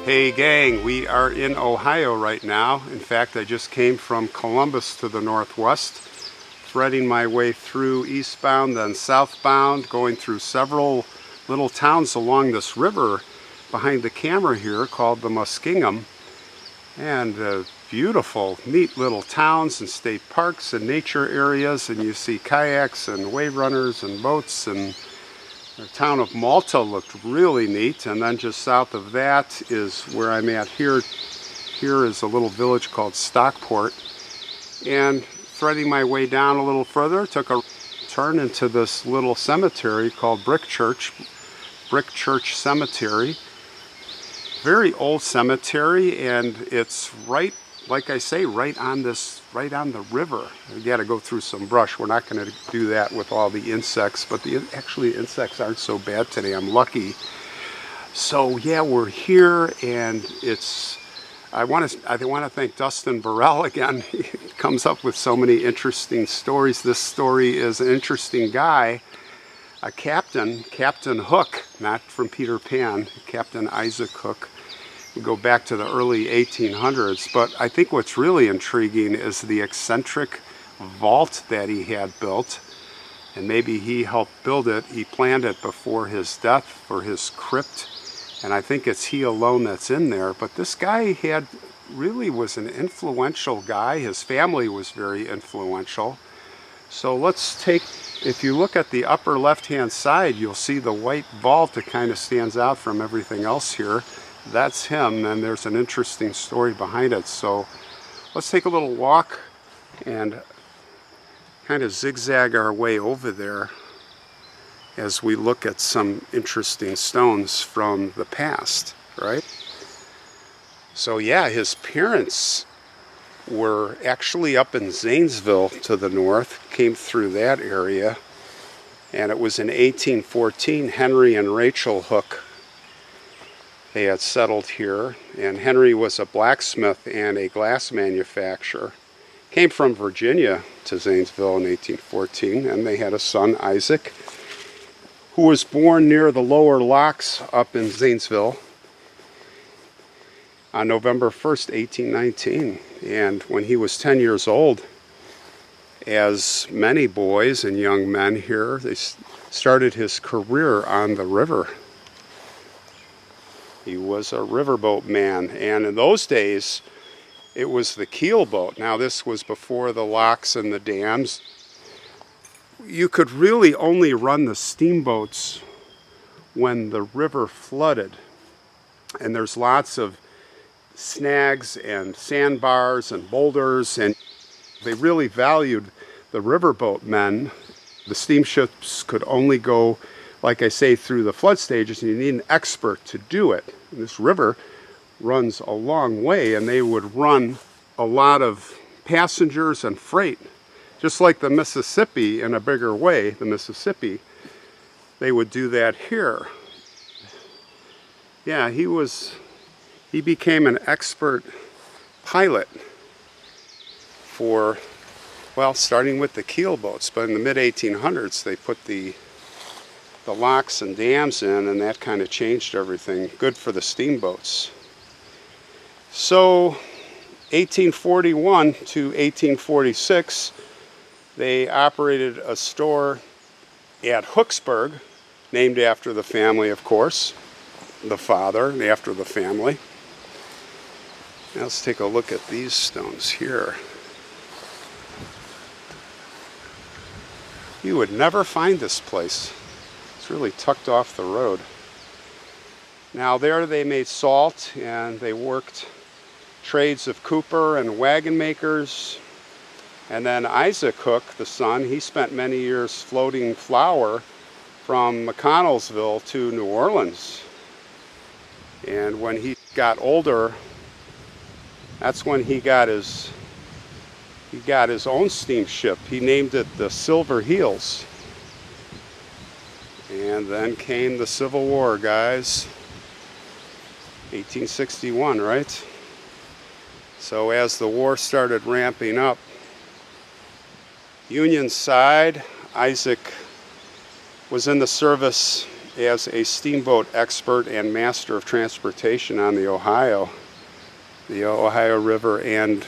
Hey gang, we are in Ohio right now. In fact, I just came from Columbus to the northwest, threading my way through eastbound then southbound, going through several little towns along this river behind the camera here called the Muskingum. And beautiful, neat little towns and state parks and nature areas, and you see kayaks and wave runners and boats, and the town of Malta looked really neat. And then just south of that is where I'm at here. Here is a little village called Stockport. And threading my way down a little further, took a turn into this little cemetery called Brick Church Cemetery. Very old cemetery, and it's right, like I say, right on the river. You got to go through some brush. We're not going to do that with all the insects, but actually insects aren't so bad today. I'm lucky. So yeah, we're here, and I want to thank Dustin Burrell again. He comes up with so many interesting stories. This story is an interesting guy, a captain, Captain Hook, not from Peter Pan, Captain Isaac Hook. We go back to the early 1800s, but I think what's really intriguing is the eccentric vault that he had built, and maybe he helped build it. He planned it before his death for his crypt, and I think it's he alone that's in there. But this guy really was an influential guy. His family was very influential. So if you look at the upper left-hand side, you'll see the white vault that kind of stands out from everything else here. That's him, and there's an interesting story behind it. So let's take a little walk and kind of zigzag our way over there as we look at some interesting stones from the past, right? So yeah, his parents were actually up in Zanesville to the north, came through that area, and it was in 1814, Henry and Rachel Hook, they had settled here, and Henry was a blacksmith and a glass manufacturer. Came from Virginia to Zanesville in 1814, and they had a son, Isaac, who was born near the Lower Locks up in Zanesville on November 1st, 1819. And when he was 10 years old, as many boys and young men here, they started his career on the river. He was a riverboat man, and in those days, it was the keel boat. Now, this was before the locks and the dams. You could really only run the steamboats when the river flooded, and there's lots of snags and sandbars and boulders, and they really valued the riverboat men. The steamships could only go, like I say, through the flood stages, and you need an expert to do it. And this river runs a long way, and they would run a lot of passengers and freight, just like the Mississippi in a bigger way. The Mississippi, they would do that here. Yeah, he became an expert pilot for, well, starting with the keel boats, but in the mid-1800s they put the locks and dams in, and that kind of changed everything. Good for the steamboats. So 1841 to 1846, they operated a store at Hooksburg, named after the family, of course, the father, after the family. Now let's take a look at these stones here. You would never find this place. It's really tucked off the road. Now there they made salt, and they worked trades of cooper and wagon makers. And then Isaac Hook, the son, he spent many years floating flour from McConnellsville to New Orleans. And when he got older, that's when he got his own steamship. He named it the Silver Heels. And then came the Civil War, guys. 1861, right? So as the war started ramping up, Union side, Isaac was in the service as a steamboat expert and master of transportation on the Ohio River and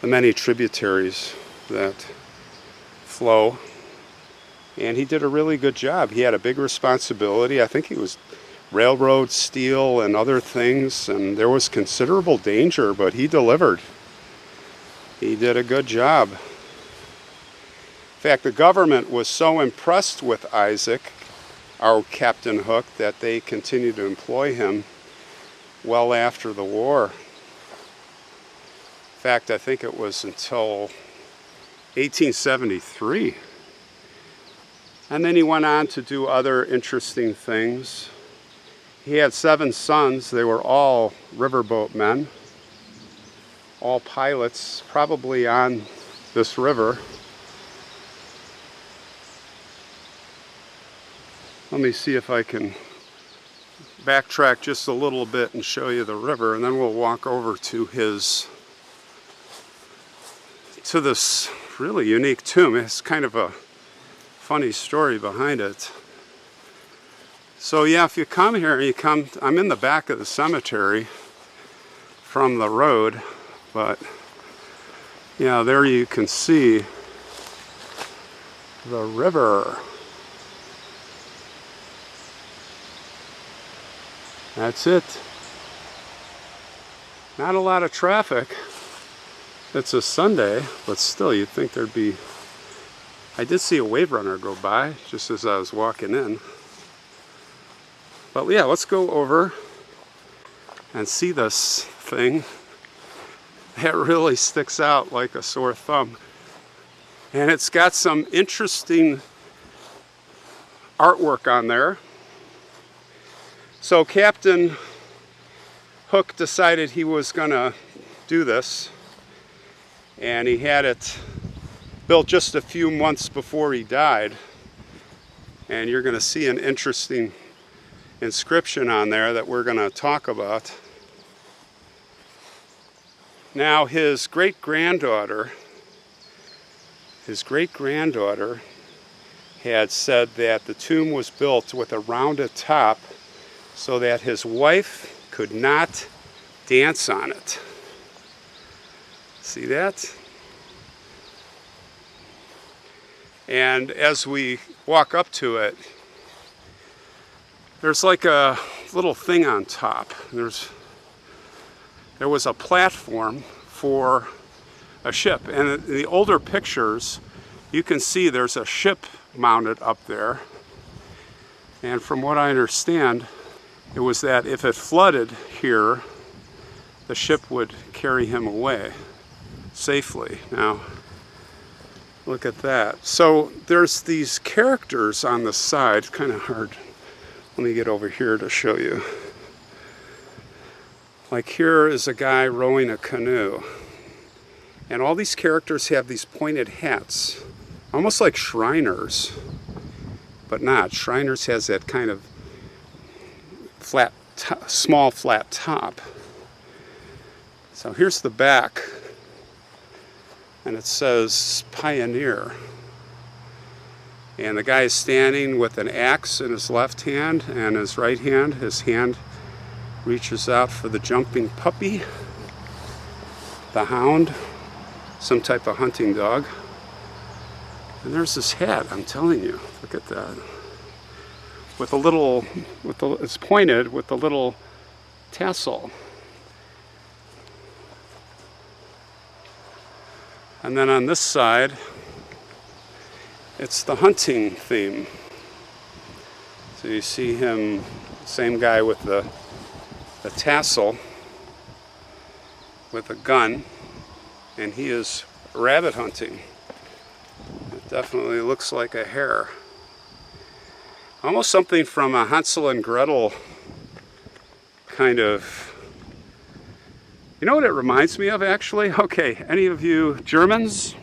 the many tributaries that flow. And he did a really good job. He had a big responsibility. I think he was railroad, steel, and other things, and there was considerable danger, but he delivered. He did a good job. In fact, the government was so impressed with Isaac, our Captain Hook, that they continued to employ him well after the war. In fact, I think it was until 1873. And then he went on to do other interesting things. He had 7 sons. They were all riverboat men, all pilots, probably on this river. Let me see if I can backtrack just a little bit and show you the river, and then we'll walk over to this really unique tomb. It's kind of a funny story behind it. So yeah, if you come here, I'm in the back of the cemetery from the road, but yeah, there you can see the river. That's it. Not a lot of traffic. It's a Sunday, but still you'd think there'd be... I did see a wave runner go by just as I was walking in. But yeah, let's go over and see this thing. That really sticks out like a sore thumb. And it's got some interesting artwork on there. So Captain Hook decided he was gonna do this, and he had it built just a few months before he died. And you're gonna see an interesting inscription on there that we're gonna talk about. Now his great-granddaughter had said that the tomb was built with a rounded top so that his wife could not dance on it. See that? And as we walk up to it, there's like a little thing on top. There was a platform for a ship, and in the older pictures you can see there's a ship mounted up there. And from what I understand, it was that if it flooded here, the ship would carry him away safely. Now, look at that. So there's these characters on the side, kind of hard. Let me get over here to show you. Like here is a guy rowing a canoe. And all these characters have these pointed hats, almost like Shriners, but not. Shriners has that kind of small flat top. So here's the back, and it says Pioneer. And the guy is standing with an axe in his left hand, and his right hand, his hand reaches out for the jumping puppy, the hound, some type of hunting dog. And there's this hat, I'm telling you, look at that. With a little, it's pointed with a little tassel. And then on this side, it's the hunting theme. So you see him, same guy with the tassel, with a gun, and he is rabbit hunting. It definitely looks like a hare. Almost something from a Hansel and Gretel kind of... You know what it reminds me of, actually? Okay, any of you Germans?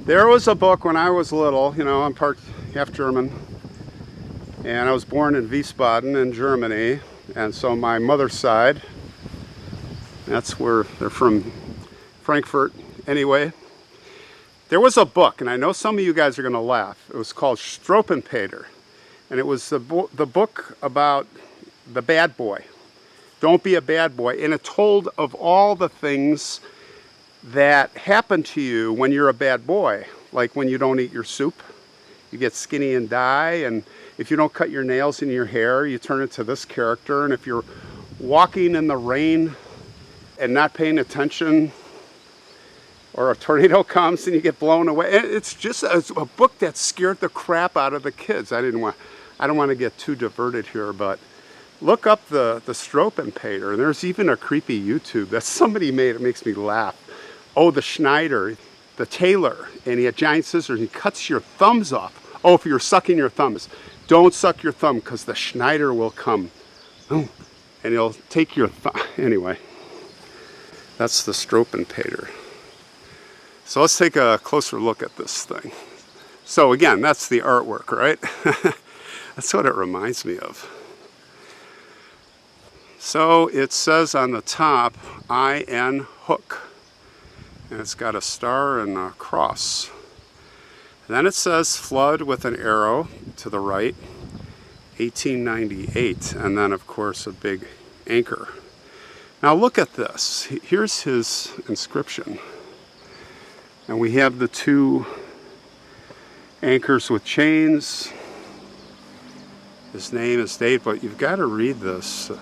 There was a book when I was little, you know, I'm half German, and I was born in Wiesbaden in Germany, and so my mother's side, that's where they're from, Frankfurt anyway. There was a book, and I know some of you guys are going to laugh. It was called Struwwelpeter. And it was the book about the bad boy. Don't be a bad boy. And it told of all the things that happen to you when you're a bad boy. Like when you don't eat your soup, you get skinny and die. And if you don't cut your nails in your hair, you turn into this character. And if you're walking in the rain and not paying attention, or a tornado comes and you get blown away. It's just a book that scared the crap out of the kids. I don't want to get too diverted here, but look up the Struwwelpeter. And there's even a creepy YouTube that somebody made. It makes me laugh. Oh, the Schneider, the tailor, and he had giant scissors. He cuts your thumbs off. Oh, if you're sucking your thumbs, don't suck your thumb because the Schneider will come. And he'll take your thumb. Anyway, that's the Struwwelpeter. So let's take a closer look at this thing. So again, that's the artwork, right? That's what it reminds me of. So it says on the top, I.N. Hook. And it's got a star and a cross. And then it says flood with an arrow to the right, 1898. And then of course a big anchor. Now look at this. Here's his inscription. And we have the two anchors with chains. His name, his date, but you've got to read this.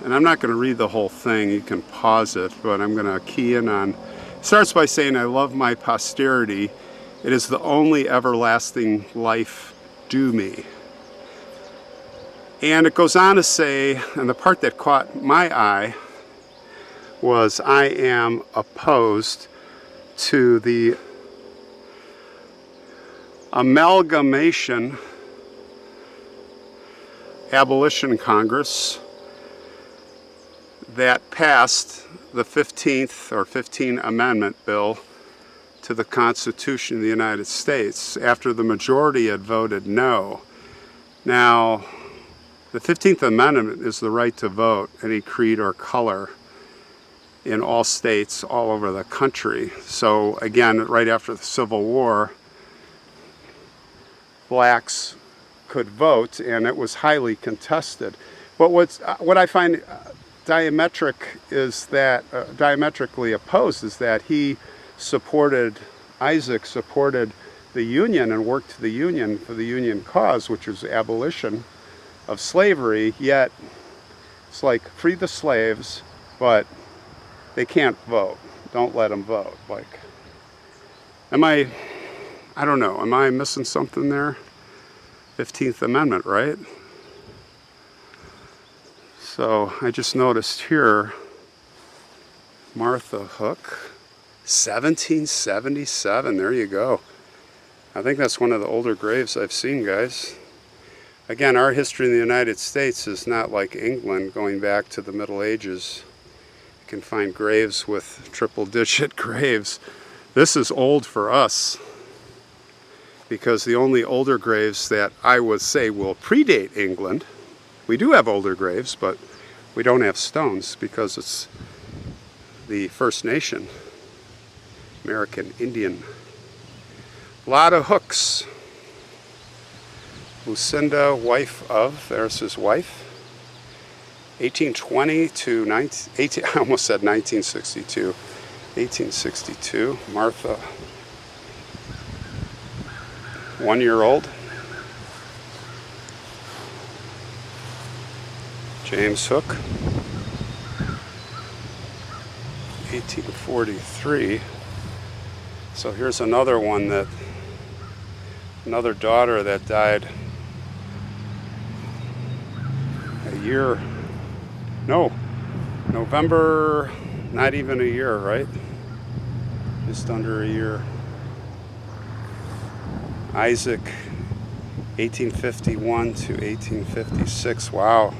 And I'm not going to read the whole thing. You can pause it, but I'm going to key in on. It starts by saying, I love my posterity. It is the only everlasting life due me. And it goes on to say, and the part that caught my eye was, I am opposed to the amalgamation abolition Congress that passed the 15th or 15 Amendment bill to the Constitution of the United States after the majority had voted no. Now, the 15th Amendment is the right to vote any creed or color in all states all over the country. So again, right after the Civil War, blacks could vote, and it was highly contested. But what I find diametrically opposed is that Isaac supported the Union and worked to the Union for the Union cause, which was abolition of slavery, yet it's like free the slaves, but they can't vote. Don't let them vote. Like, I don't know, am I missing something there? 15th Amendment, right? So I just noticed here, Martha Hook, 1777, there you go. I think that's one of the older graves I've seen, guys. Again, our history in the United States is not like England, going back to the Middle Ages. You can find graves with triple-digit graves. This is old for us, because the only older graves that I would say will predate England, we do have older graves, but we don't have stones because it's the First Nation, American Indian. A lot of hooks. Lucinda, wife of, there's his wife. 1820 to 19, I almost said 1962. 1862, Martha, 1 year old. James Hook, 1843. So here's another one another daughter that died November, not even a year, right? Just under a year. Isaac, 1851 to 1856, wow.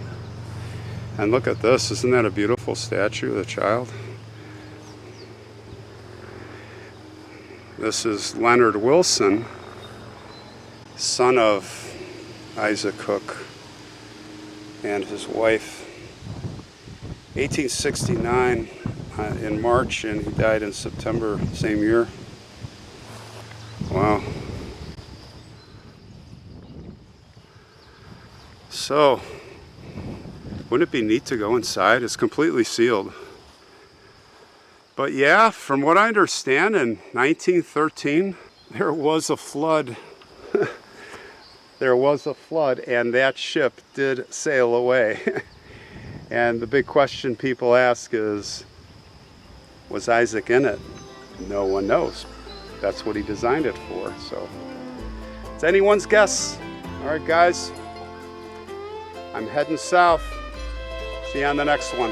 And look at this, isn't that a beautiful statue of the child? This is Leonard Wilson, son of Isaac Hook and his wife. 1869 in March, and he died in September same year. Wow. So, wouldn't it be neat to go inside? It's completely sealed. But yeah, from what I understand, in 1913, there was a flood. There was a flood, and that ship did sail away. And the big question people ask is, was Isaac in it? No one knows. That's what he designed it for. So it's anyone's guess. All right, guys, I'm heading south. See you on the next one.